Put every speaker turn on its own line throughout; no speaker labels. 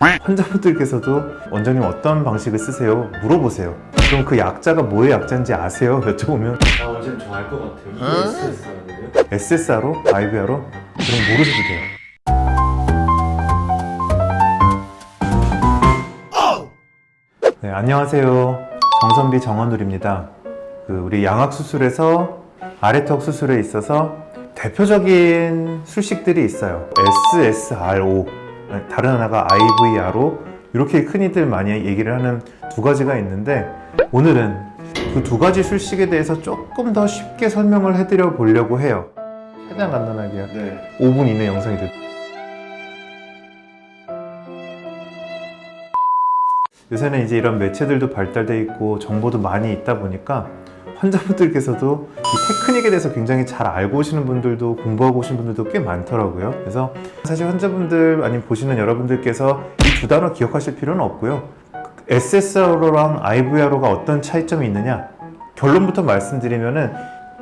환자분들께서도 원장님 어떤 방식을 쓰세요? 물어보세요. 그럼 그 약자가 뭐의 약자인지 아세요? 여쭤보면
원장님 저 알 것 같아요. 이거 SSR이에요?
SSR로? IVR로? 그럼 모르셔도 돼요. 네, 안녕하세요. 정선비 정원울입니다. 우리 양악수술에서 아래턱 수술에 있어서 대표적인 술식들이 있어요. SSRO, 다른 하나가 IVRO, 이렇게 흔히들 많이 얘기를 하는 두 가지가 있는데, 오늘은 그 두 가지 술식에 대해서 조금 더 쉽게 설명을 해드려 보려고 해요. 최대한 간단하게요.
네.
5분 이내 영상이 돼요. 요새는 이제 이런 매체들도 발달돼 있고 정보도 많이 있다 보니까 환자분들께서도 이 테크닉에 대해서 굉장히 잘 알고 오시는 분들도, 공부하고 오시는 분들도 꽤 많더라고요. 그래서 사실 환자분들 아니면 보시는 여러분들께서 이 두 단어 기억하실 필요는 없고요. SSRO랑 IVRO가 어떤 차이점이 있느냐, 결론부터 말씀드리면은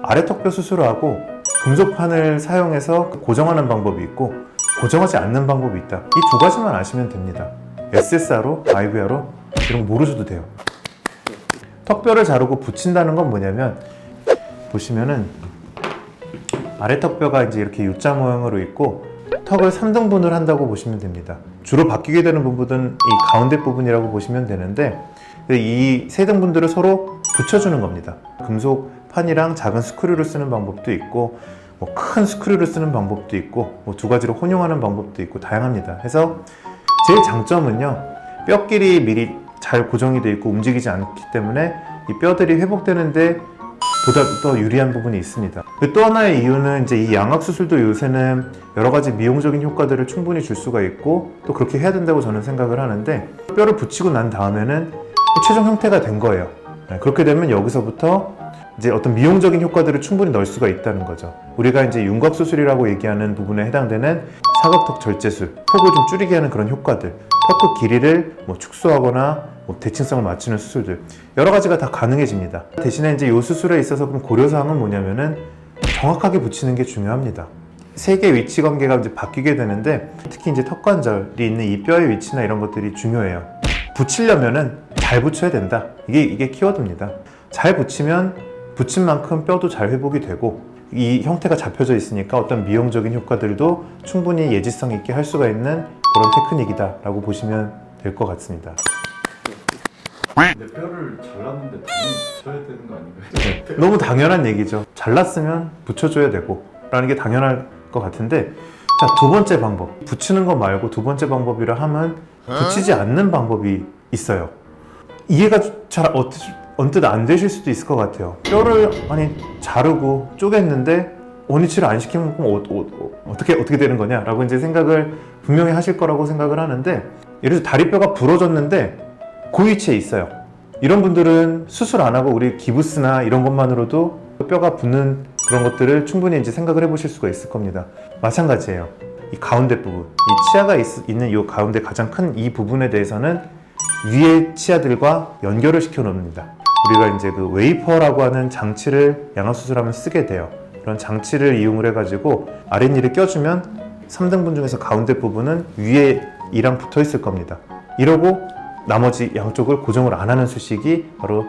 아래턱뼈 수술하고 금속판을 사용해서 고정하는 방법이 있고 고정하지 않는 방법이 있다. 이 두 가지만 아시면 됩니다. SSRO, IVRO 이런 거 모르셔도 돼요. 턱뼈를 자르고 붙인다는 건 뭐냐면, 보시면은 아래턱뼈가 이제 이렇게 U자 모양으로 있고 턱을 3등분을 한다고 보시면 됩니다. 주로 바뀌게 되는 부분은 이 가운데 부분이라고 보시면 되는데, 이 세 등분들을 서로 붙여주는 겁니다. 금속판이랑 작은 스크류를 쓰는 방법도 있고, 큰 스크류를 쓰는 방법도 있고, 두 가지로 혼용하는 방법도 있고 다양합니다. 그래서 제일 장점은요, 뼈끼리 미리 잘 고정이 되어 있고 움직이지 않기 때문에 이 뼈들이 회복되는데 보다 더 유리한 부분이 있습니다. 또 하나의 이유는 이제 이 양악수술도 요새는 여러 가지 미용적인 효과들을 충분히 줄 수가 있고 또 그렇게 해야 된다고 저는 생각을 하는데, 뼈를 붙이고 난 다음에는 최종 형태가 된 거예요. 그렇게 되면 여기서부터 이제 어떤 미용적인 효과들을 충분히 넣을 수가 있다는 거죠. 우리가 이제 윤곽수술이라고 얘기하는 부분에 해당되는 사각턱 절제술, 폭을 좀 줄이게 하는 그런 효과들, 턱끝 길이를 축소하거나 대칭성을 맞추는 수술들, 여러 가지가 다 가능해집니다. 대신에 이제 이 수술에 있어서 그럼 고려사항은 뭐냐면은 정확하게 붙이는 게 중요합니다. 세 개의 위치 관계가 이제 바뀌게 되는데, 특히 이제 턱관절이 있는 이 뼈의 위치나 이런 것들이 중요해요. 붙이려면은 잘 붙여야 된다. 이게 키워드입니다. 잘 붙이면 붙인 만큼 뼈도 잘 회복이 되고 이 형태가 잡혀져 있으니까 어떤 미용적인 효과들도 충분히 예지성 있게 할 수가 있는 그런 테크닉이다 라고 보시면 될 것 같습니다.
근데 뼈를 잘랐는데 당연히 붙여야 되는 거 아닌가요?
너무 당연한 얘기죠. 잘랐으면 붙여줘야 되고 라는 게 당연할 것 같은데, 자, 두 번째 방법, 붙이는 거 말고 두 번째 방법이라 하면 붙이지 않는 방법이 있어요. 이해가 잘 언뜻 안 되실 수도 있을 것 같아요. 뼈를 자르고 쪼갰는데 원위치를 안 시키면 어떻게 되는 거냐 라고 이제 생각을 분명히 하실 거라고 생각을 하는데, 예를 들어 다리뼈가 부러졌는데 그 위치에 있어요. 이런 분들은 수술 안 하고 우리 기부스나 이런 것만으로도 뼈가 붙는 그런 것들을 충분히 이제 생각을 해보실 수가 있을 겁니다. 마찬가지예요. 이 가운데 부분, 이 치아가 있는 이 가운데 가장 큰 이 부분에 대해서는 위의 치아들과 연결을 시켜 놓습니다. 우리가 이제 그 웨이퍼라고 하는 장치를 양악수술하면 쓰게 돼요. 그런 장치를 이용을 해가지고 아랫니를 껴주면 3등분 중에서 가운데 부분은 위에 이랑 붙어 있을 겁니다. 이러고 나머지 양쪽을 고정을 안 하는 수식이 바로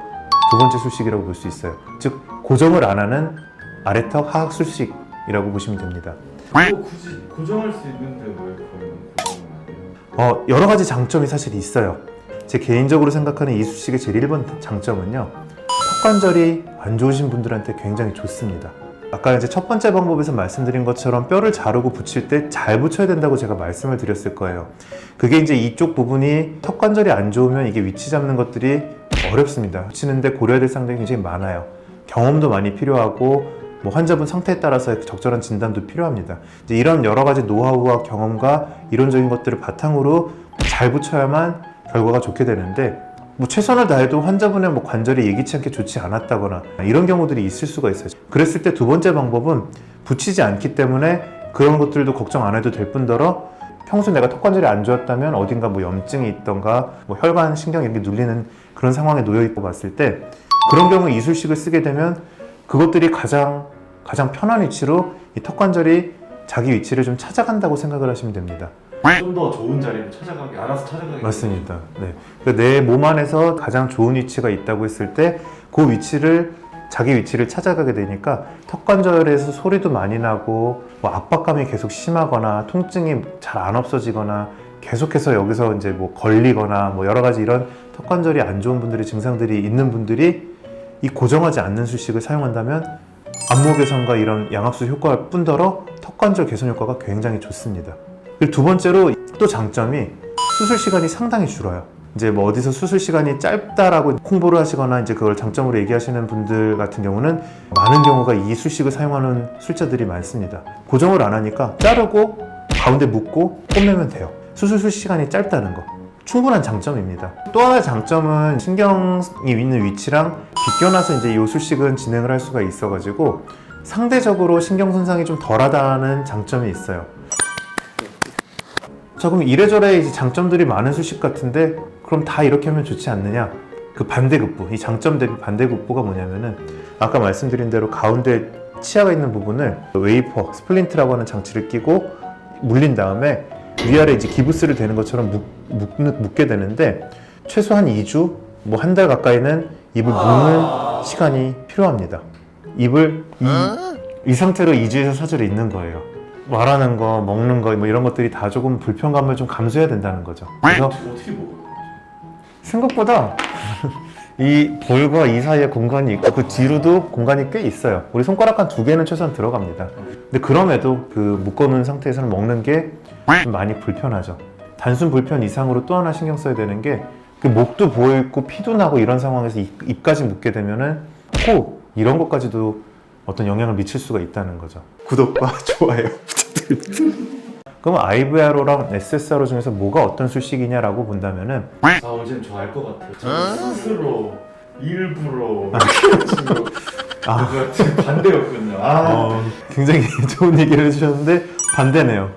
두 번째 수식이라고 볼 수 있어요. 즉 고정을 안 하는 아래턱 하악 수식이라고 보시면 됩니다.
굳이 고정할 수 있는데 왜 그러면 고정을 안 해요?
여러 가지 장점이 사실 있어요. 제 개인적으로 생각하는 이 수식의 제일 1번 장점은요, 턱관절이 안 좋으신 분들한테 굉장히 좋습니다. 아까 이제 첫 번째 방법에서 말씀드린 것처럼 뼈를 자르고 붙일 때 잘 붙여야 된다고 제가 말씀을 드렸을 거예요. 그게 이제 이쪽 부분이 턱관절이 안 좋으면 이게 위치 잡는 것들이 어렵습니다. 붙이는데 고려해야 될 사항들이 굉장히 많아요. 경험도 많이 필요하고 환자분 상태에 따라서 적절한 진단도 필요합니다. 이제 이런 여러 가지 노하우와 경험과 이론적인 것들을 바탕으로 잘 붙여야만 결과가 좋게 되는데, 최선을 다해도 환자분의 관절이 예기치 않게 좋지 않았다거나 이런 경우들이 있을 수가 있어요. 그랬을 때 두 번째 방법은 붙이지 않기 때문에 그런 것들도 걱정 안 해도 될 뿐더러, 평소 내가 턱관절이 안 좋았다면 어딘가 염증이 있던가 혈관, 신경 이렇게 눌리는 그런 상황에 놓여 있고 봤을 때, 그런 경우 이술식을 쓰게 되면 그것들이 가장 편한 위치로 이 턱관절이 자기 위치를 좀 찾아간다고 생각을 하시면 됩니다.
좀 더 좋은 자리를 찾아가게, 알아서 찾아가게.
맞습니다. 네. 내 몸 안에서 가장 좋은 위치가 있다고 했을 때 그 위치를 자기 위치를 찾아가게 되니까 턱 관절에서 소리도 많이 나고 뭐 압박감이 계속 심하거나 통증이 잘 안 없어지거나 계속해서 여기서 이제 뭐 걸리거나 뭐 여러 가지 이런 턱 관절이 안 좋은 분들의 증상들이 있는 분들이 이 고정하지 않는 수식을 사용한다면 안모 개선과 이런 양악수 효과 뿐더러 턱 관절 개선 효과가 굉장히 좋습니다. 그리고 두 번째로 또 장점이 수술 시간이 상당히 줄어요. 이제 뭐 어디서 수술 시간이 짧다라고 홍보를 하시거나 이제 그걸 장점으로 얘기하시는 분들 같은 경우는 많은 경우가 이 수식을 사용하는 술자들이 많습니다. 고정을 안 하니까 자르고 가운데 묶고 꿰매면 돼요. 수술 시간이 짧다는 거. 충분한 장점입니다. 또 하나의 장점은 신경이 있는 위치랑 비껴나서 이제 이 수식은 진행을 할 수가 있어가지고 상대적으로 신경 손상이 좀 덜하다는 장점이 있어요. 자, 그럼 이래저래 이제 장점들이 많은 수식 같은데 그럼 다 이렇게 하면 좋지 않느냐? 그 반대급부, 이 장점 대비 반대급부가 뭐냐면은 아까 말씀드린 대로 가운데 치아가 있는 부분을 웨이퍼, 스플린트라고 하는 장치를 끼고 물린 다음에 위아래 이제 기부스를 대는 것처럼 묶게 되는데 최소한 2주, 뭐 한 달 가까이는 입을 묶는 시간이 필요합니다. 입을 이 상태로 2주에서 4주를 있는 거예요. 말하는 거, 먹는 거, 뭐 이런 것들이 다 조금 불편감을 좀 감수해야 된다는 거죠. 그래서
어떻게 먹어요?
생각보다 이 볼과 이 사이에 공간이 있고 그 뒤로도 공간이 꽤 있어요. 우리 손가락 한 2개는 최소한 들어갑니다. 근데 그럼에도 그 묶어놓은 상태에서는 먹는 게 좀 많이 불편하죠. 단순 불편 이상으로 또 하나 신경 써야 되는 게 그 목도 보이고 피도 나고 이런 상황에서 입까지 묶게 되면은 코 이런 것까지도 어떤 영향을 미칠 수가 있다는 거죠. 구독과 좋아요 부탁드립니다. 그럼 IVRO랑 SSRO 중에서 뭐가 어떤 수식이냐라고 본다면은
이제는 저 알 것 같아요. 저 스스로 일부러 제가 반대였거든요.
굉장히 좋은 얘기를 해주셨는데 반대네요.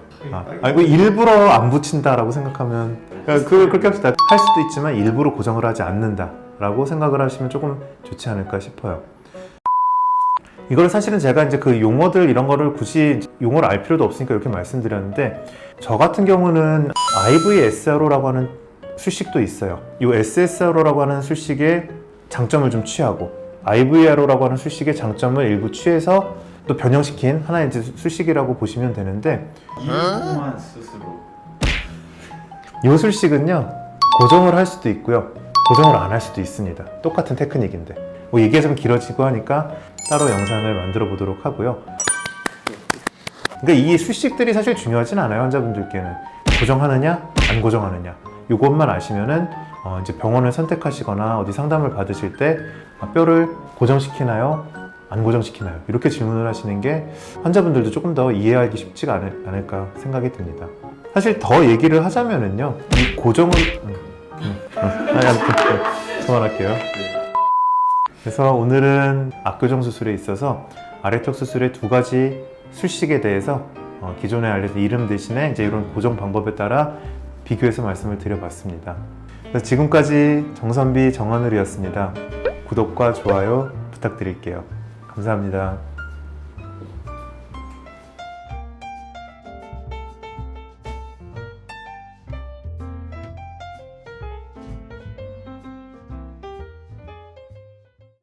이거 일부러 안 붙인다라고 생각하면 그렇게 합시다. 할 수도 있지만 일부러 고정을 하지 않는다라고 생각을 하시면 조금 좋지 않을까 싶어요. 이걸 사실은 제가 이제 그 용어들 이런 거를 굳이 용어를 알 필요도 없으니까 이렇게 말씀드렸는데 저 같은 경우는 IVSRO라고 하는 수식도 있어요. 이 SSRO라고 하는 수식의 장점을 좀 취하고 IVRO라고 하는 수식의 장점을 일부 취해서 또 변형시킨 하나의 이제 수식이라고 보시면 되는데
일부만 스스로
이 수식은요 고정을 할 수도 있고요 고정을 안 할 수도 있습니다. 똑같은 테크닉인데 뭐 얘기가 좀 길어지고 하니까 따로 영상을 만들어 보도록 하고요. 그러니까 이 수식들이 사실 중요하진 않아요. 환자분들께는 고정하느냐 안 고정하느냐 이것만 아시면은 이제 병원을 선택하시거나 어디 상담을 받으실 때 뼈를 고정시키나요? 안 고정시키나요? 이렇게 질문을 하시는 게 환자분들도 조금 더 이해하기 쉽지가 않을까 생각이 듭니다. 사실 더 얘기를 하자면은요 이 고정을 그만할게요. 그래서 오늘은 압교정 수술에 있어서 아래턱 수술의 2가지 수식에 대해서 기존에 알려진 이름 대신에 이제 이런 고정 방법에 따라 비교해서 말씀을 드려봤습니다. 그래서 지금까지 정선비 정한울이었습니다. 구독과 좋아요 부탁드릴게요. 감사합니다.